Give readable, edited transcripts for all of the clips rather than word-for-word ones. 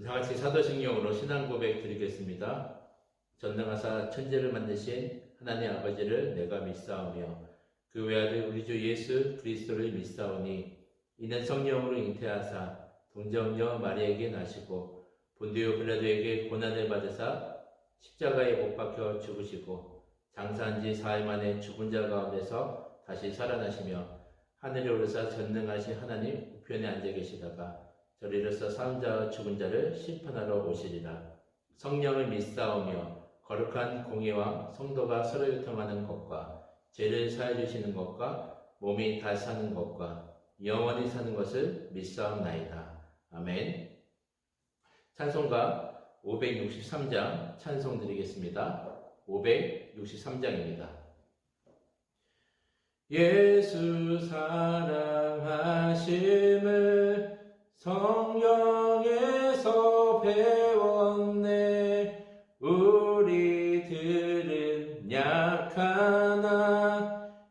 다 같이 사도신경으로 신앙 고백 드리겠습니다. 전능하사 천지를 만드신 하나님 아버지를 내가 믿사오며 그 외아들 우리 주 예수 그리스도를 믿사오니 이는 성령으로 잉태하사 동정녀 마리에게 나시고 본디오 빌라도에게 고난을 받으사 십자가에 못 박혀 죽으시고 장사한 지 사흘 만에 죽은 자 가운데서 다시 살아나시며 하늘에 오르사 전능하신 하나님 우편에 앉아 계시다가 저리로서 사는 자와 죽은 자를 심판하러 오시리라. 성령을 믿사오며 거룩한 공의와 성도가 서로 유통하는 것과 죄를 사해 주시는 것과 몸이 다시 사는 것과 영원히 사는 것을 믿사옵나이다. 아멘. 찬송가 563장 찬송 드리겠습니다. 563장입니다. 예수 사랑하심을 성경에서 배웠네. 우리들은 약하나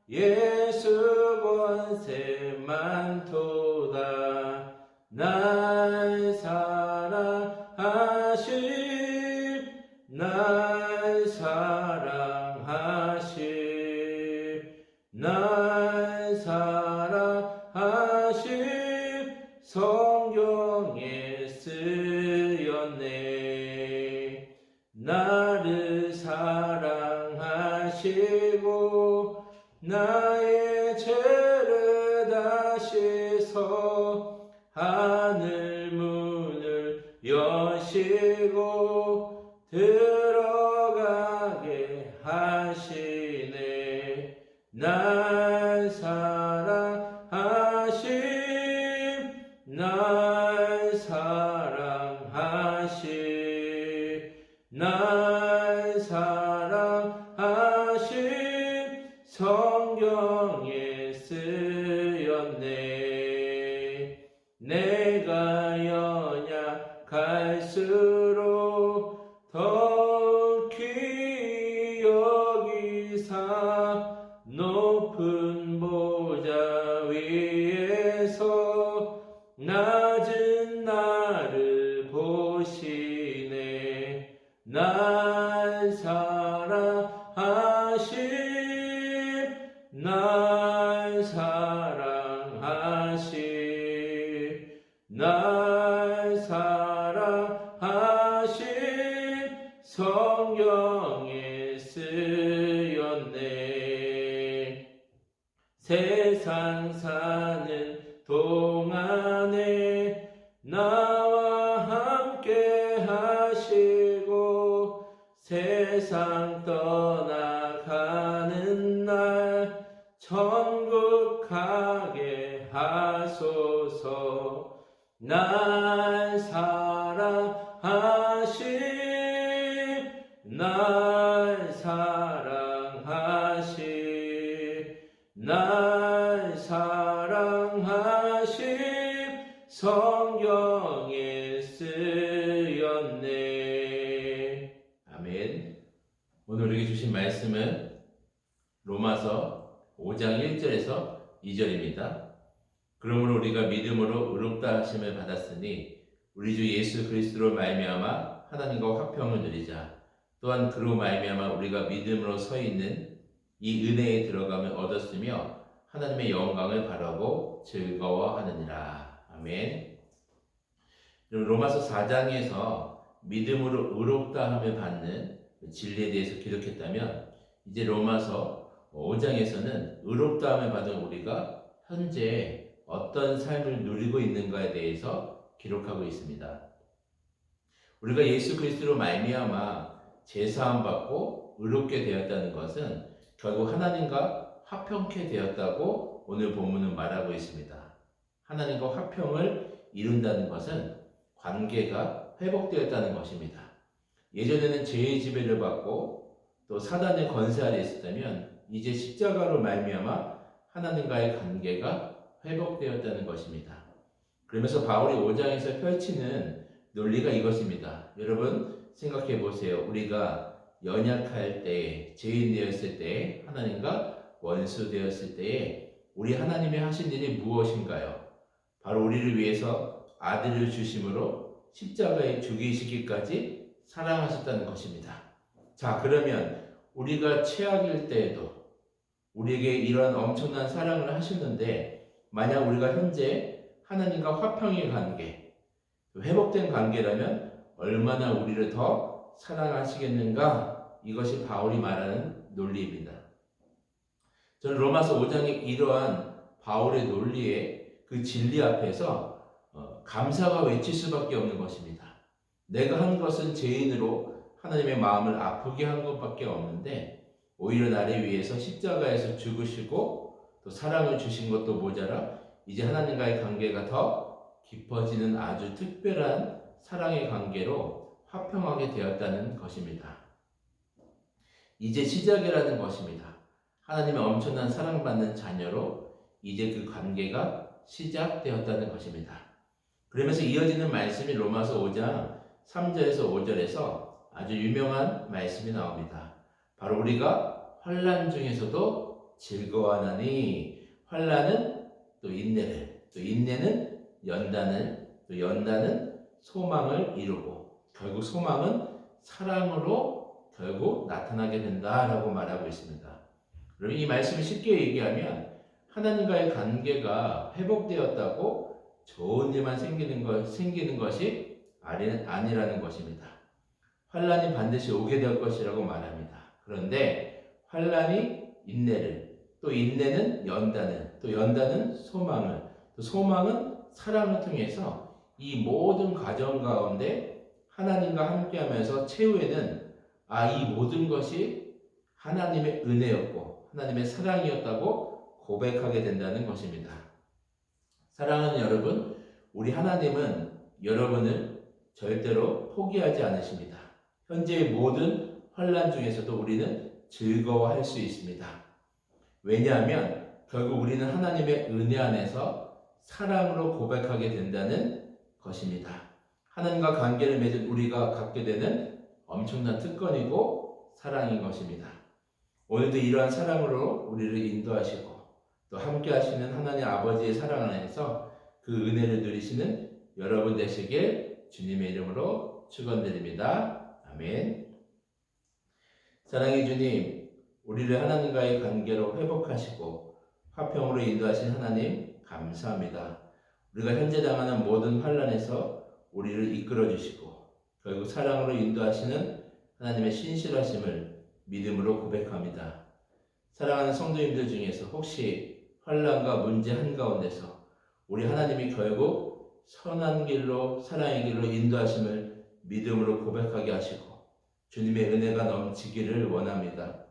예수 권세 많도다. 날 사랑하심 날 사랑하심 날 사랑하심 성경에 쓰였네. 나를 사랑하시고 나의 죄를 다시서 하늘 문을 여시고 들어가게 하시네. 날 사랑하시 날 사랑하시 날 사랑하시 성경에 쓰였네. 내가 연약할수록 더욱 귀히 여기사 높은 보좌 위에서 낮은 나를 보시네. 날 사랑하심 날 사랑하심 날 사랑하심 성경에 쓰였네. 세상 사는 동안에 나와 함께 하시고 세상 떠나가는 날 천국 가게 하소서. 날 사랑하심 날 사랑하심 날 사랑하심 성경에 쓰였네. 아멘. 오늘 우리에게 주신 말씀은 로마서 5장 1절에서 2절입니다. 그러므로 우리가 믿음으로 의롭다 하심을 받았으니 우리 주 예수 그리스도로 말미암아 하나님과 화평을 누리자. 또한 그로 말미암아 우리가 믿음으로 서 있는 이 은혜에 들어감을 얻었으며 하나님의 영광을 바라고 즐거워하느니라. 아멘. 로마서 4장에서 믿음으로 의롭다 함을 받는 진리에 대해서 기록했다면 이제 로마서 5장에서는 의롭다 함을 받은 우리가 현재 어떤 삶을 누리고 있는가에 대해서 기록하고 있습니다. 우리가 예수 그리스도로 말미암아 제사함 받고 의롭게 되었다는 것은 결국 하나님과 화평케 되었다고 오늘 본문은 말하고 있습니다. 하나님과 화평을 이룬다는 것은 관계가 회복되었다는 것입니다. 예전에는 죄의 지배를 받고 또 사단의 권세 아래 있었다면 이제 십자가로 말미암아 하나님과의 관계가 회복되었다는 것입니다. 그러면서 바울이 5장에서 펼치는 논리가 이것입니다. 여러분 생각해 보세요. 우리가 연약할 때, 죄인 되었을 때, 하나님과 원수 되었을 때에 우리 하나님이 하신 일이 무엇인가요? 바로 우리를 위해서 아들을 주심으로 십자가에 죽이시기까지 사랑하셨다는 것입니다. 자, 그러면 우리가 최악일 때에도 우리에게 이런 엄청난 사랑을 하셨는데, 만약 우리가 현재 하나님과 화평의 관계, 회복된 관계라면 얼마나 우리를 더 사랑하시겠는가? 이것이 바울이 말하는 논리입니다. 저는 로마서 5장의 이러한 바울의 논리의 그 진리 앞에서 감사가 외칠 수밖에 없는 것입니다. 내가 한 것은 죄인으로 하나님의 마음을 아프게 한 것밖에 없는데, 오히려 나를 위해서 십자가에서 죽으시고 또 사랑을 주신 것도 모자라 이제 하나님과의 관계가 더 깊어지는 아주 특별한 사랑의 관계로 화평하게 되었다는 것입니다. 이제 시작이라는 것입니다. 하나님의 엄청난 사랑받는 자녀로 이제 그 관계가 시작되었다는 것입니다. 그러면서 이어지는 말씀이 로마서 5장 3절에서 5절에서 아주 유명한 말씀이 나옵니다. 바로 우리가 환난 중에서도 즐거워하나니, 환난은 또 인내를, 또 인내는 연단을, 또 연단은 소망을 이루고, 결국 소망은 사랑으로 결국 나타나게 된다라고 말하고 있습니다. 그럼 이 말씀을 쉽게 얘기하면 하나님과의 관계가 회복되었다고 좋은 일만 생기는 것이 아니라는 것입니다. 환난이 반드시 오게 될 것이라고 말합니다. 그런데 환난이 인내를, 또 인내는 연단을, 또 연단은 소망을, 또 소망은 사랑을 통해서 이 모든 과정 가운데 하나님과 함께하면서 최후에는 이 모든 것이 하나님의 은혜였고 하나님의 사랑이었다고 고백하게 된다는 것입니다. 사랑하는 여러분, 우리 하나님은 여러분을 절대로 포기하지 않으십니다. 현재의 모든 환난 중에서도 우리는 즐거워할 수 있습니다. 왜냐하면 결국 우리는 하나님의 은혜 안에서 사랑으로 고백하게 된다는 것입니다. 하나님과 관계를 맺은 우리가 갖게 되는 엄청난 특권이고 사랑인 것입니다. 오늘도 이러한 사랑으로 우리를 인도하시고 또 함께 하시는 하나님 아버지의 사랑 안에서 그 은혜를 누리시는 여러분 되시길 주님의 이름으로 축원드립니다. 아멘. 사랑의 주님, 우리를 하나님과의 관계로 회복하시고 화평으로 인도하신 하나님 감사합니다. 우리가 현재 당하는 모든 환난에서 우리를 이끌어 주시고 결국 사랑으로 인도하시는 하나님의 신실하심을 믿음으로 고백합니다. 사랑하는 성도님들 중에서 혹시 환난과 문제 한가운데서 우리 하나님이 결국 선한 길로, 사랑의 길로 인도하심을 믿음으로 고백하게 하시고 주님의 은혜가 넘치기를 원합니다.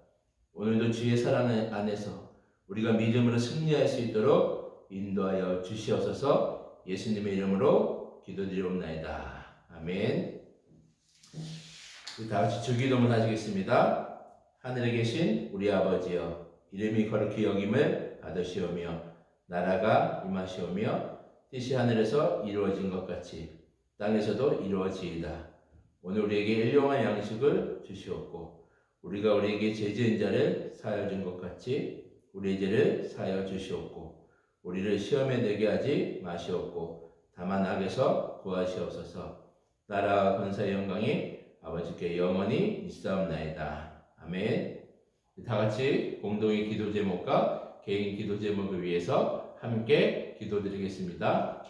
오늘도 주의 사랑 안에서 우리가 믿음으로 승리할 수 있도록 인도하여 주시옵소서. 예수님의 이름으로 기도드리옵나이다. 아멘. 다 같이 주기도문 하시겠습니다. 하늘에 계신 우리 아버지여, 이름이 거룩히 여김을 받으시오며 나라가 임하시오며 뜻이 하늘에서 이루어진 것 같이 땅에서도 이루어지이다. 오늘 우리에게 일용할 양식을 주시옵고 우리가 우리에게 죄 지은 자를 사하여 준 것 같이 우리의 죄를 사하여 주시옵고 우리를 시험에 들게 하지 마시옵고 다만 악에서 구하시옵소서. 나라와 권세의 영광이 아버지께 영원히 있사옵나이다. 아멘. 다 같이 공동의 기도 제목과 개인 기도 제목을 위해서 함께 기도드리겠습니다.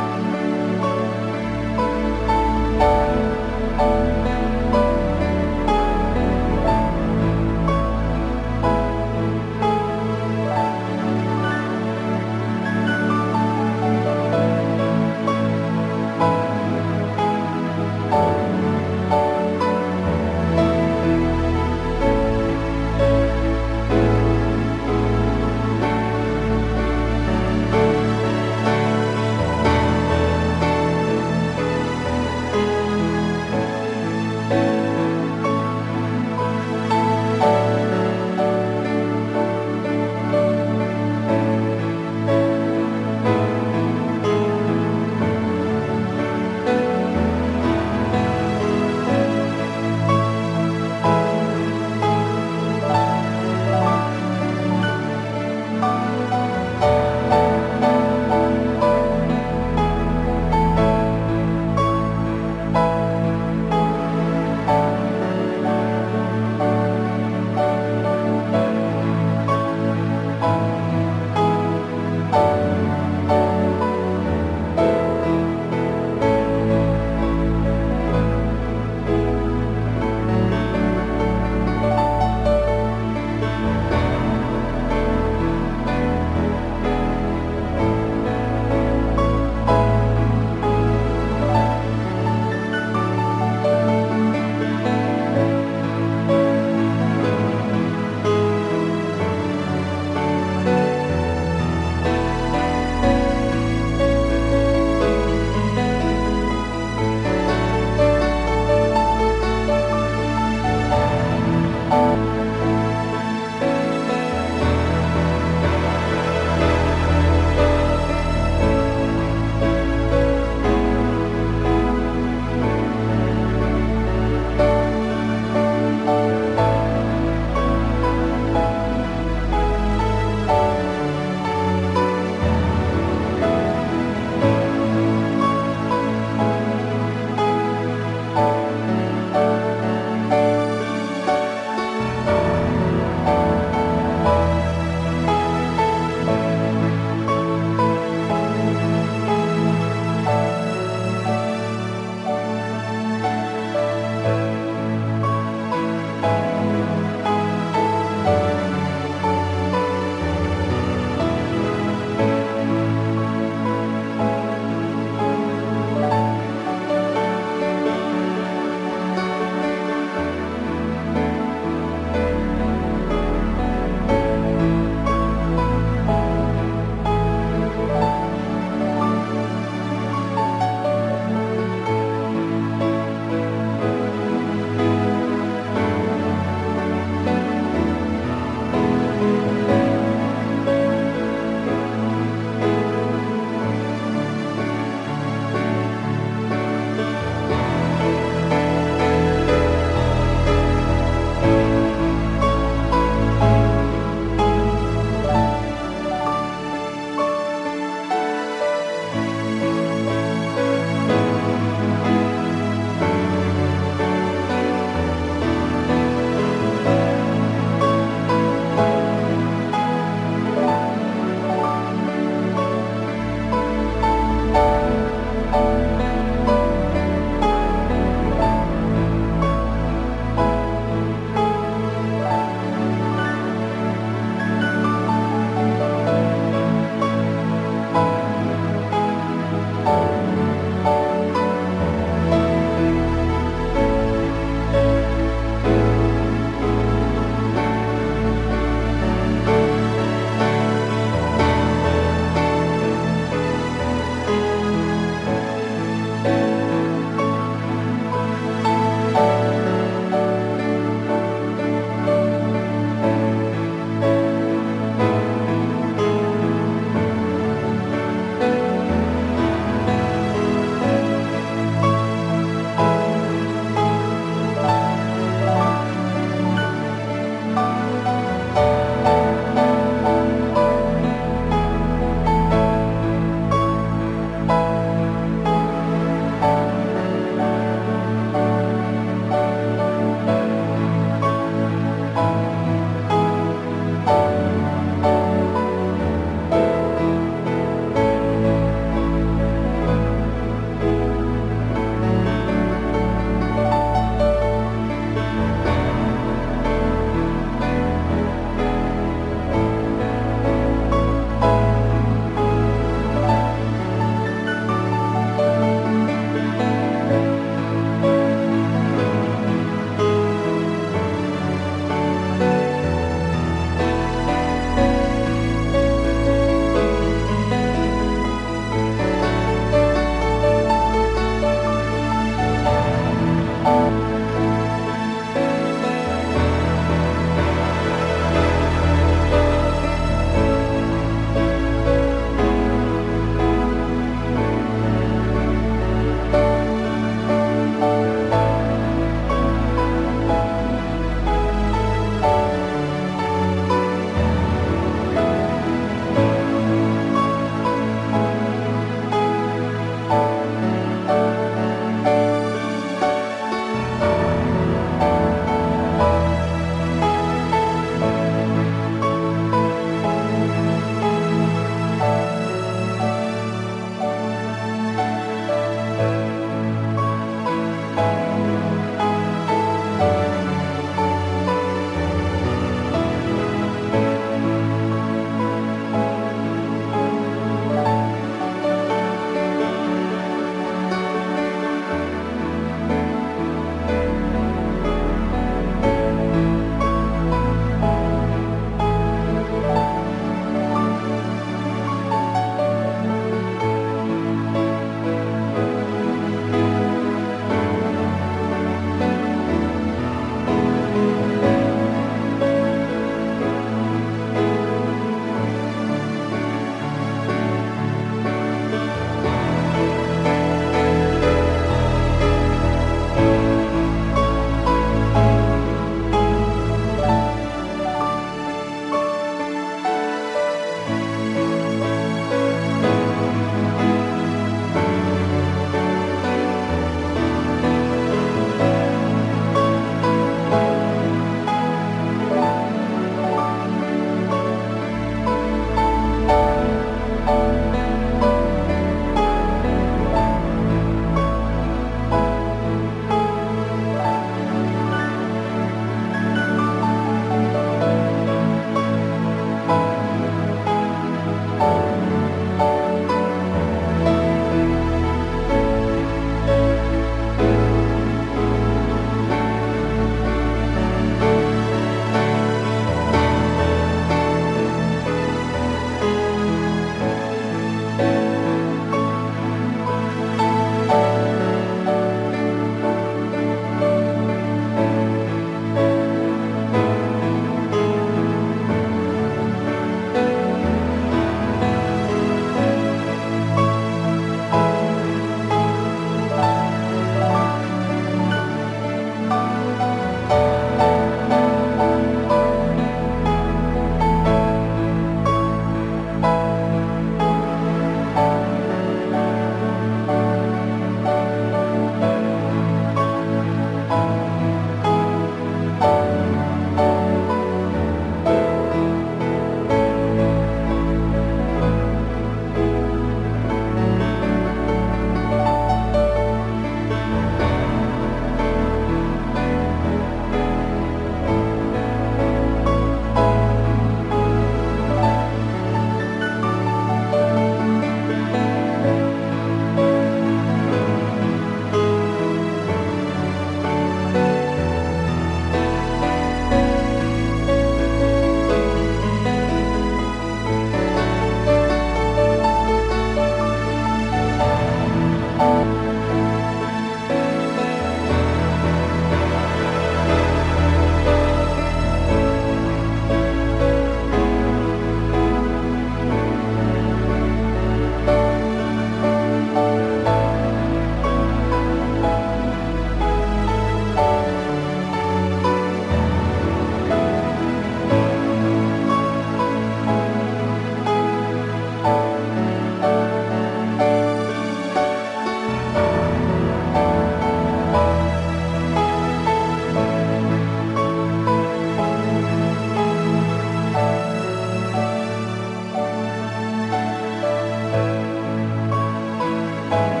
아멘.